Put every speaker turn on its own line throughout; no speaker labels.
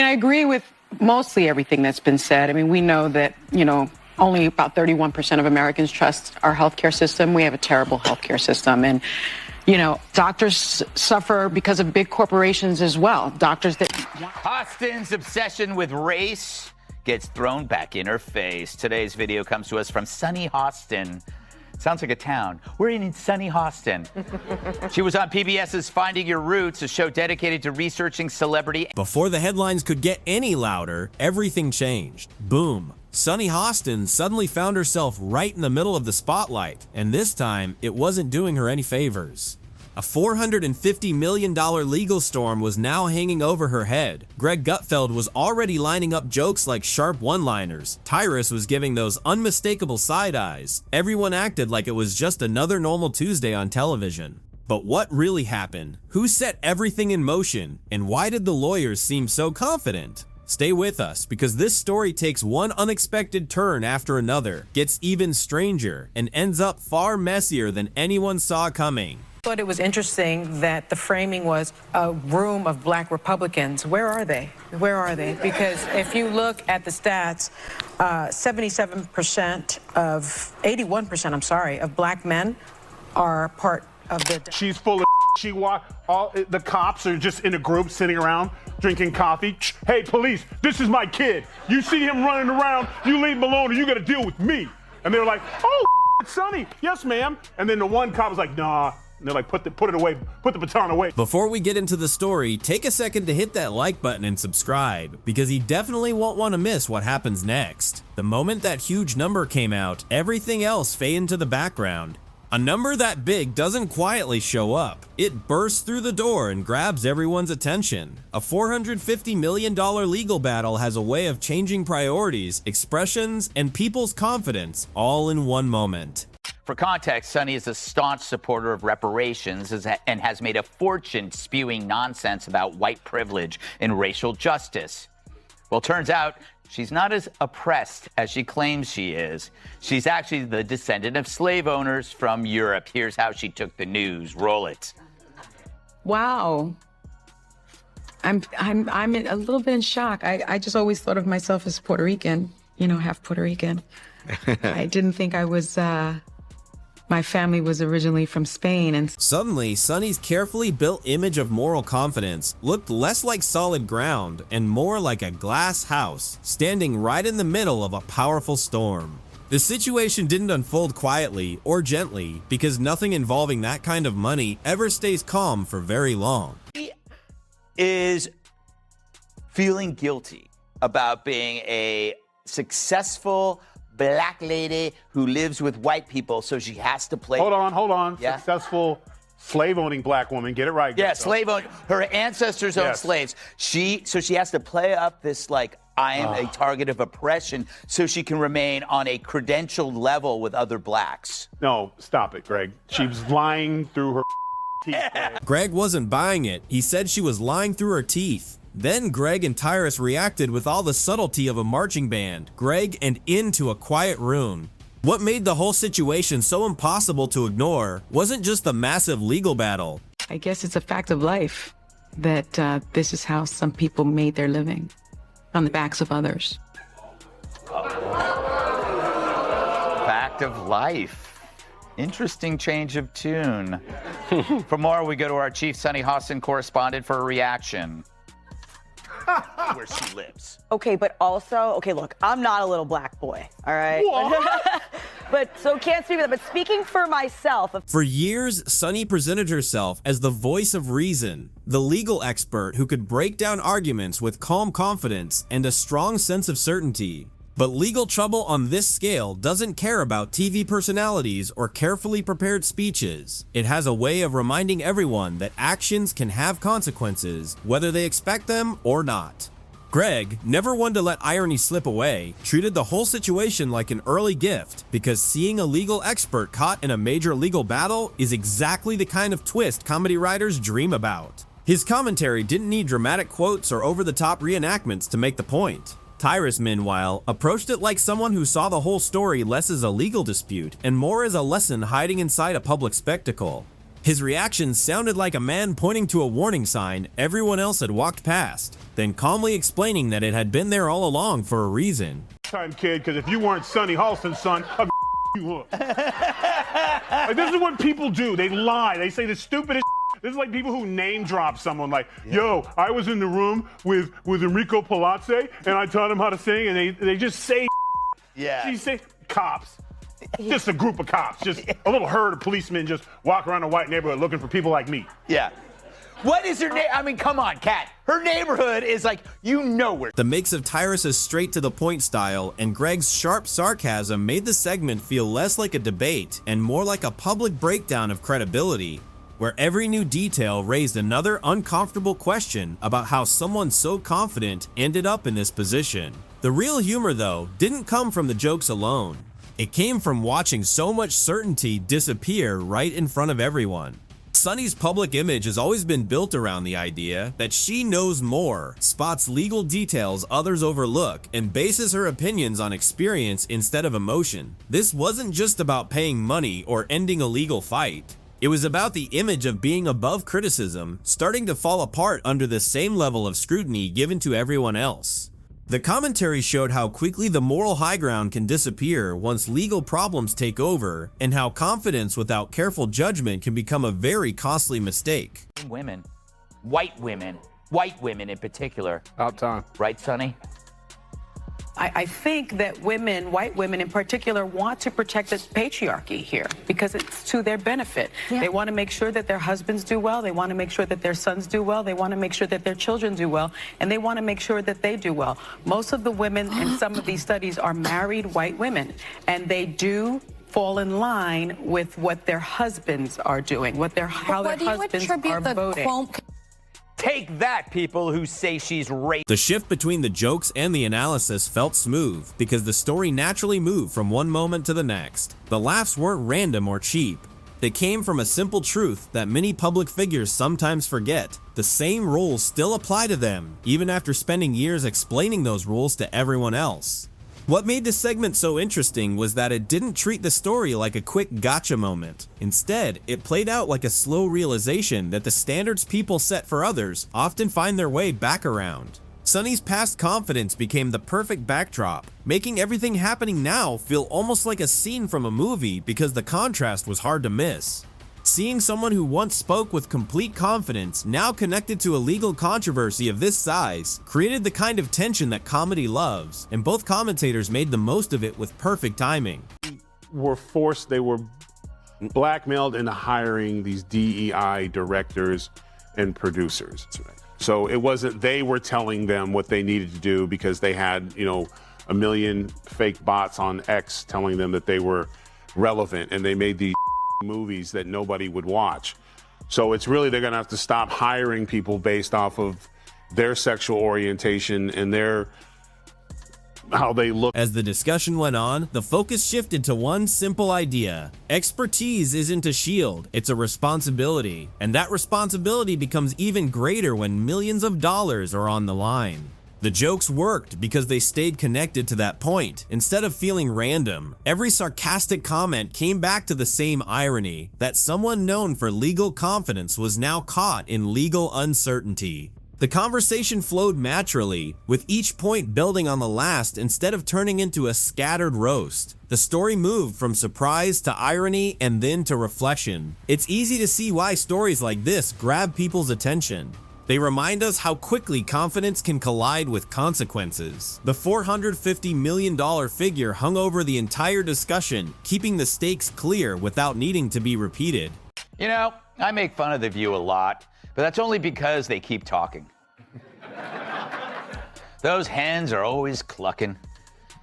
I agree with mostly everything that's been said. I mean, we know that, only about 31% of Americans trust our healthcare system. We have a terrible healthcare system. And, doctors suffer because of big corporations as well. Doctors that...
Hostin's obsession with race gets thrown back in her face. Today's video comes to us from sunny Hostin. Sounds like a town. We're in sunny Hostin. She was on PBS's Finding Your Roots, a show dedicated to researching celebrity.
Before the headlines could get any louder, everything changed. Boom. Sunny Hostin suddenly found herself right in the middle of the spotlight, and this time, it wasn't doing her any favors. A $450 million legal storm was now hanging over her head. Greg Gutfeld was already lining up jokes like sharp one-liners. Tyrus was giving those unmistakable side eyes. Everyone acted like it was just another normal Tuesday on television. But what really happened? Who set everything in motion? And why did the lawyers seem so confident? Stay with us, because this story takes one unexpected turn after another, gets even stranger, and ends up far messier than anyone saw coming.
I thought it was interesting that the framing was a room of black Republicans. Where are they? Where are they? Because if you look at the stats, 81% of black men are part of the...
She's full of all the cops are just in a group sitting around drinking coffee. Hey, police, this is my kid. You see him running around, you leave him alone or you got to deal with me. And they're like, oh, it's Sonny. Yes, ma'am. And then the one cop was like, nah. And they're like, put it away, put the baton away.
Before we get into the story, take a second to hit that like button and subscribe, because you definitely won't want to miss what happens next. The moment that huge number came out, everything else faded into the background. A number that big doesn't quietly show up. It bursts through the door and grabs everyone's attention. A $450 million legal battle has a way of changing priorities, expressions, and people's confidence all in one moment.
For context, Sunny is a staunch supporter of reparations and has made a fortune spewing nonsense about white privilege and racial justice. Well, turns out she's not as oppressed as she claims she is. She's actually the descendant of slave owners from Europe. Here's how she took the news. Roll it.
Wow. I'm a little bit in shock. I just always thought of myself as Puerto Rican, half Puerto Rican. I didn't think I was... My family was originally from Spain, and
suddenly, Sunny's carefully built image of moral confidence looked less like solid ground and more like a glass house, standing right in the middle of a powerful storm. The situation didn't unfold quietly or gently, because nothing involving that kind of money ever stays calm for very long.
She is feeling guilty about being a successful black lady who lives with white people, so she has to play.
Hold on.
Yeah.
Successful slave-owning black woman. Get it right.
Yeah, slave-owning. Her ancestors owned slaves. So she has to play up this, like, I am a target of oppression, so she can remain on a credentialed level with other blacks.
No, stop it, Greg. She was lying through her teeth.
Greg wasn't buying it. He said she was lying through her teeth. Then Greg and Tyrus reacted with all the subtlety of a marching band. Greg and into a quiet room. What made the whole situation so impossible to ignore wasn't just the massive legal battle.
I guess it's a fact of life that this is how some people made their living, on the backs of others.
Fact of life. Interesting change of tune. For more, we go to our chief Sunny Hostin correspondent for a reaction. Where she lives.
Okay, but also, look, I'm not a little black boy, all right? So can't speak for that, but speaking for myself.
For years, Sunny presented herself as the voice of reason, the legal expert who could break down arguments with calm confidence and a strong sense of certainty. But legal trouble on this scale doesn't care about TV personalities or carefully prepared speeches. It has a way of reminding everyone that actions can have consequences, whether they expect them or not. Greg, never one to let irony slip away, treated the whole situation like an early gift, because seeing a legal expert caught in a major legal battle is exactly the kind of twist comedy writers dream about. His commentary didn't need dramatic quotes or over-the-top reenactments to make the point. Tyrus, meanwhile, approached it like someone who saw the whole story less as a legal dispute and more as a lesson hiding inside a public spectacle. His reaction sounded like a man pointing to a warning sign everyone else had walked past, then calmly explaining that it had been there all along for a reason.
Time, kid, because if you weren't Sonny Hostin's son, I'd you up. Like, this is what people do. They lie. They say the stupidest. This is like people who name drop someone like, yo, I was in the room with Enrico Palazzo and I taught him how to sing, and they just say
Yeah.
She say cops. Just a group of cops, just a little herd of policemen just walk around a white neighborhood looking for people like me.
Yeah. What is her name? I mean, come on, Kat. Her neighborhood is like, you know where.
The mix of Tyrus's straight-to-the-point style and Greg's sharp sarcasm made the segment feel less like a debate and more like a public breakdown of credibility, where every new detail raised another uncomfortable question about how someone so confident ended up in this position. The real humor, though, didn't come from the jokes alone. It came from watching so much certainty disappear right in front of everyone. Sunny's public image has always been built around the idea that she knows more, spots legal details others overlook, and bases her opinions on experience instead of emotion. This wasn't just about paying money or ending a legal fight. It was about the image of being above criticism, starting to fall apart under the same level of scrutiny given to everyone else. The commentary showed how quickly the moral high ground can disappear once legal problems take over, and how confidence without careful judgment can become a very costly mistake.
Women, white women in particular.
About time.
Right, Sonny?
I think that women, white women in particular, want to protect the patriarchy here because it's to their benefit.
Yeah.
They want to make sure that their husbands do well. They want to make sure that their sons do well. They want to make sure that their children do well. And they want to make sure that they do well. Most of the women in some of these studies are married white women, and they do fall in line with what their husbands are doing, how their husbands are voting.
Take that, people who say she's racist.
The shift between the jokes and the analysis felt smooth because the story naturally moved from one moment to the next. The laughs weren't random or cheap. They came from a simple truth that many public figures sometimes forget. The same rules still apply to them, even after spending years explaining those rules to everyone else. What made this segment so interesting was that it didn't treat the story like a quick gotcha moment. Instead, it played out like a slow realization that the standards people set for others often find their way back around. Sunny's past confidence became the perfect backdrop, making everything happening now feel almost like a scene from a movie because the contrast was hard to miss. Seeing someone who once spoke with complete confidence now connected to a legal controversy of this size created the kind of tension that comedy loves, and both commentators made the most of it with perfect timing.
They were blackmailed into hiring these DEI directors and producers. So it wasn't they were telling them what they needed to do because they had, a million fake bots on X telling them that they were relevant, and they made these movies that nobody would watch. So it's really, they're gonna have to stop hiring people based off of their sexual orientation and how they look.
As the discussion went on, the focus shifted to one simple idea. Expertise isn't a shield, it's a responsibility. And that responsibility becomes even greater when millions of dollars are on the line. The jokes worked because they stayed connected to that point, instead of feeling random. Every sarcastic comment came back to the same irony, that someone known for legal confidence was now caught in legal uncertainty. The conversation flowed naturally, with each point building on the last instead of turning into a scattered roast. The story moved from surprise to irony and then to reflection. It's easy to see why stories like this grab people's attention. They remind us how quickly confidence can collide with consequences. The $450 million figure hung over the entire discussion, keeping the stakes clear without needing to be repeated.
I make fun of The View a lot, but that's only because they keep talking. Those hens are always clucking.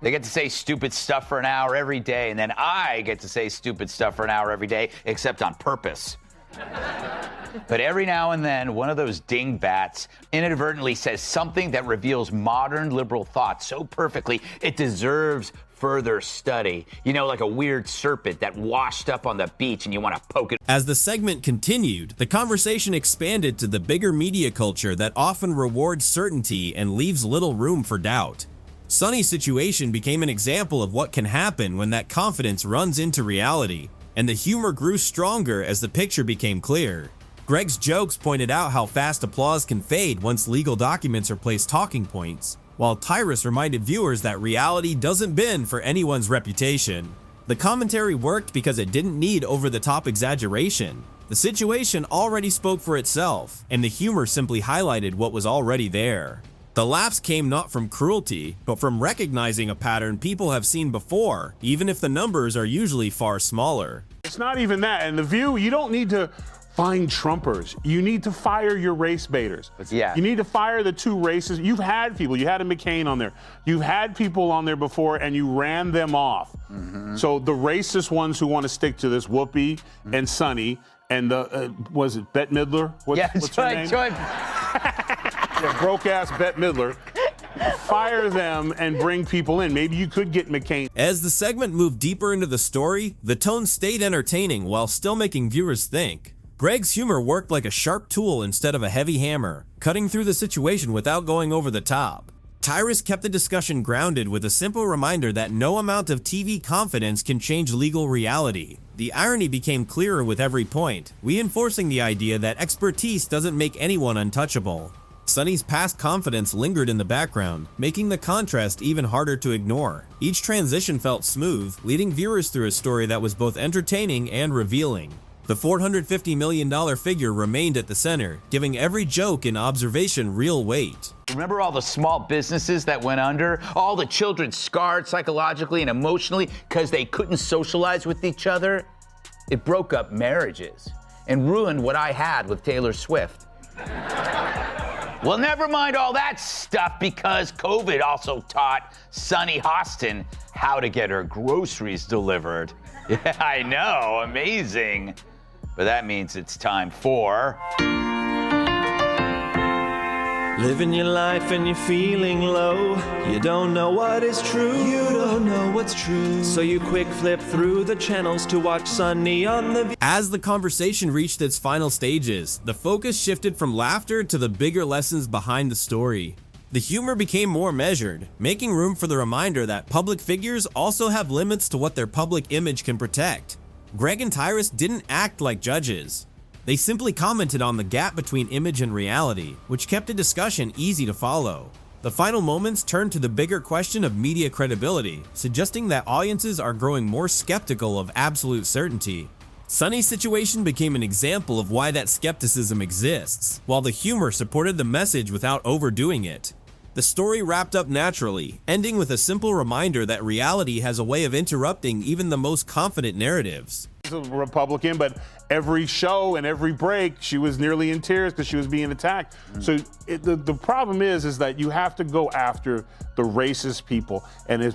They get to say stupid stuff for an hour every day, and then I get to say stupid stuff for an hour every day, except on purpose. But every now and then, one of those dingbats inadvertently says something that reveals modern liberal thought so perfectly, it deserves further study. Like a weird serpent that washed up on the beach and you want to poke it.
As the segment continued, the conversation expanded to the bigger media culture that often rewards certainty and leaves little room for doubt. Sunny's situation became an example of what can happen when that confidence runs into reality. and the humor grew stronger as the picture became clear. Greg's jokes pointed out how fast applause can fade once legal documents are placed talking points, while Tyrus reminded viewers that reality doesn't bend for anyone's reputation. The commentary worked because it didn't need over-the-top exaggeration. The situation already spoke for itself, and the humor simply highlighted what was already there. The laughs came not from cruelty, but from recognizing a pattern people have seen before, even if the numbers are usually far smaller.
It's not even that. In The View, you don't need to find Trumpers. You need to fire your race baiters.
Yeah.
You need to fire the two races. You've had people. You had a McCain on there. You've had people on there before, and you ran them off. So the racist ones who want to stick to this, Whoopi and Sonny, and the, was it Bette Midler? What's her name? Yeah, broke-ass Bette Midler. Fire them and bring people in. Maybe you could get McCain.
As the segment moved deeper into the story, the tone stayed entertaining while still making viewers think. Greg's humor worked like a sharp tool instead of a heavy hammer, cutting through the situation without going over the top. Tyrus kept the discussion grounded with a simple reminder that no amount of TV confidence can change legal reality. The irony became clearer with every point, reinforcing the idea that expertise doesn't make anyone untouchable. Sonny's past confidence lingered in the background, making the contrast even harder to ignore. Each transition felt smooth, leading viewers through a story that was both entertaining and revealing. The $450 million figure remained at the center, giving every joke and observation real weight.
Remember all the small businesses that went under? All the children scarred psychologically and emotionally because they couldn't socialize with each other? It broke up marriages and ruined what I had with Taylor Swift. Well, never mind all that stuff because COVID also taught Sunny Hostin how to get her groceries delivered. Yeah, I know, amazing. But that means it's time for...
Living your life and you're feeling low. You don't know what is true. You don't know what's true. So you quick flip through the channels to watch Sunny on the...
As the conversation reached its final stages, the focus shifted from laughter to the bigger lessons behind the story. The humor became more measured, making room for the reminder that public figures also have limits to what their public image can protect. Greg and Tyrus didn't act like judges. They simply commented on the gap between image and reality, which kept the discussion easy to follow. The final moments turned to the bigger question of media credibility, suggesting that audiences are growing more skeptical of absolute certainty. Sunny's situation became an example of why that skepticism exists, while the humor supported the message without overdoing it. The story wrapped up naturally, ending with a simple reminder that reality has a way of interrupting even the most confident narratives.
A Republican, but every show and every break, she was nearly in tears because she was being attacked. So the problem is that you have to go after the racist people. And if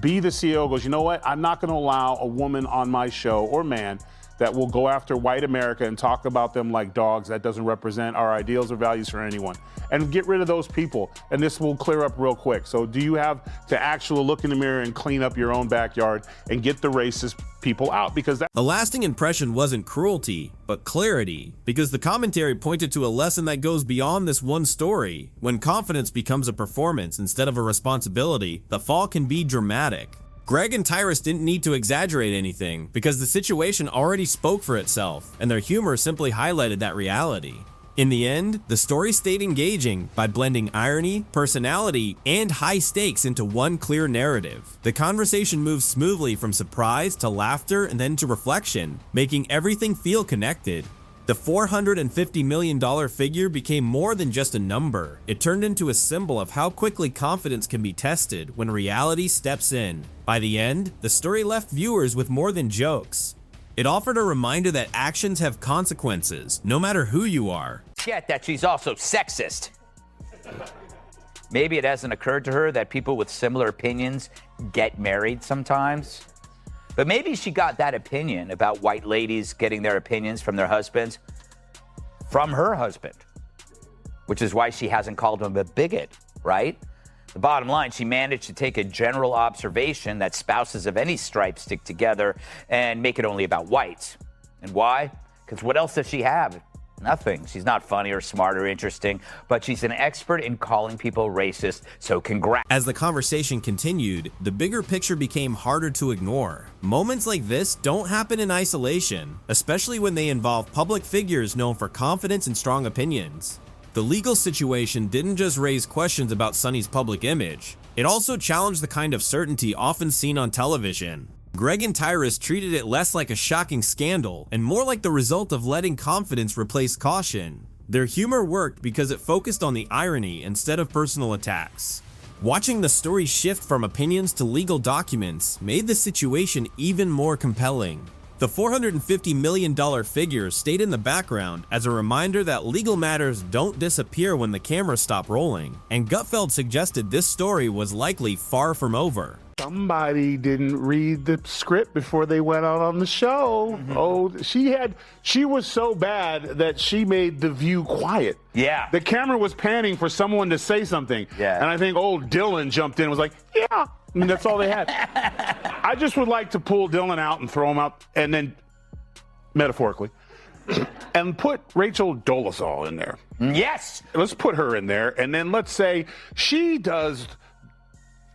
the CEO goes, you know what, I'm not going to allow a woman on my show or man that will go after white America and talk about them like dogs. That doesn't represent our ideals or values for anyone. And get rid of those people, and this will clear up real quick. So do you have to actually look in the mirror and clean up your own backyard and get the racist people out? Because
the lasting impression wasn't cruelty, but clarity, because the commentary pointed to a lesson that goes beyond this one story. When confidence becomes a performance instead of a responsibility, the fall can be dramatic. Greg and Tyrus didn't need to exaggerate anything because the situation already spoke for itself, and their humor simply highlighted that reality. In the end, the story stayed engaging by blending irony, personality, and high stakes into one clear narrative. The conversation moved smoothly from surprise to laughter and then to reflection, making everything feel connected. The $450 million figure became more than just a number. It turned into a symbol of how quickly confidence can be tested when reality steps in. By the end, the story left viewers with more than jokes. It offered a reminder that actions have consequences, no matter who you are.
Yet that she's also sexist. Maybe it hasn't occurred to her that people with similar opinions get married sometimes. But maybe she got that opinion about white ladies getting their opinions from their husbands from her husband, which is why she hasn't called him a bigot, right? The bottom line, she managed to take a general observation that spouses of any stripe stick together and make it only about whites. And why? Because what else does she have? Nothing. She's not funny or smart or interesting, but she's an expert in calling people racist, so congrats.
As the conversation continued, the bigger picture became harder to ignore. Moments like this don't happen in isolation, especially when they involve public figures known for confidence and strong opinions. The legal situation didn't just raise questions about Sunny's public image, it also challenged the kind of certainty often seen on television. Greg and Tyrus treated it less like a shocking scandal and more like the result of letting confidence replace caution. Their humor worked because it focused on the irony instead of personal attacks. Watching the story shift from opinions to legal documents made the situation even more compelling. The $450 million figure stayed in the background as a reminder that legal matters don't disappear when the cameras stop rolling, and Gutfeld suggested this story was likely far from over.
Somebody didn't read the script before they went out on the show. Oh, she was so bad that she made the view quiet.
Yeah.
The camera was panning for someone to say something. Yeah. And I think old Dylan jumped in and was like, yeah. I mean, that's all they had. I just would like to pull Dylan out and throw him out, and then, metaphorically, and put Rachel Dolezal in there.
Yes.
Let's put her in there, and then let's say she does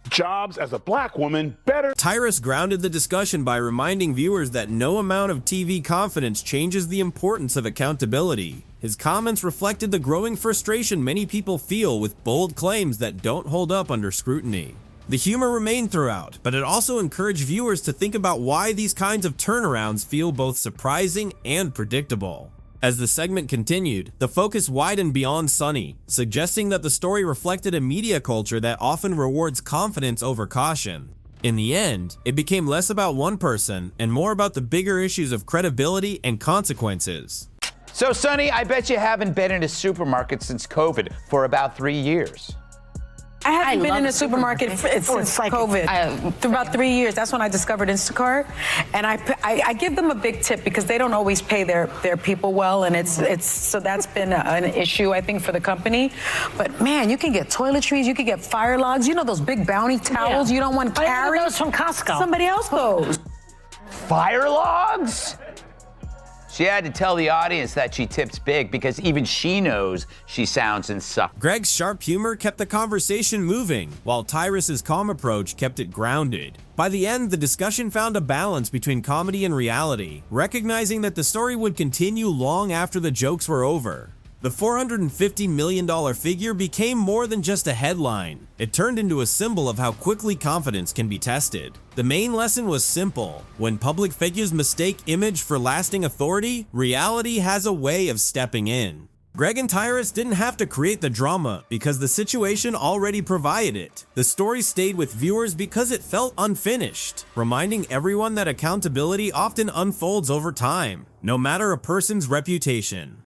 jobs as a black woman better.
Tyrus grounded the discussion by reminding viewers that no amount of TV confidence changes the importance of accountability. His comments reflected the growing frustration many people feel with bold claims that don't hold up under scrutiny. The humor remained throughout, but it also encouraged viewers to think about why these kinds of turnarounds feel both surprising and predictable. As the segment continued, the focus widened beyond Sunny, suggesting that the story reflected a media culture that often rewards confidence over caution. In the end, it became less about one person and more about the bigger issues of credibility and consequences.
So, Sunny, I bet you haven't been in a supermarket since COVID for about 3 years.
I haven't been in a supermarket since COVID. For about 3 years, that's when I discovered Instacart, and I give them a big tip because they don't always pay their people well, and it's so that's been an issue I think for the company. But man, you can get toiletries, you can get fire logs. You know those big bounty towels you don't want to carry.
Those from Costco.
Somebody else those.
Fire logs? She had to tell the audience that she tips big because even she knows she sounds insufferable.
Greg's sharp humor kept the conversation moving, while Tyrus's calm approach kept it grounded. By the end, the discussion found a balance between comedy and reality, recognizing that the story would continue long after the jokes were over. The $450 million figure became more than just a headline. It turned into a symbol of how quickly confidence can be tested. The main lesson was simple. When public figures mistake image for lasting authority, reality has a way of stepping in. Greg and Tyrus didn't have to create the drama because the situation already provided it. The story stayed with viewers because it felt unfinished, reminding everyone that accountability often unfolds over time, no matter a person's reputation.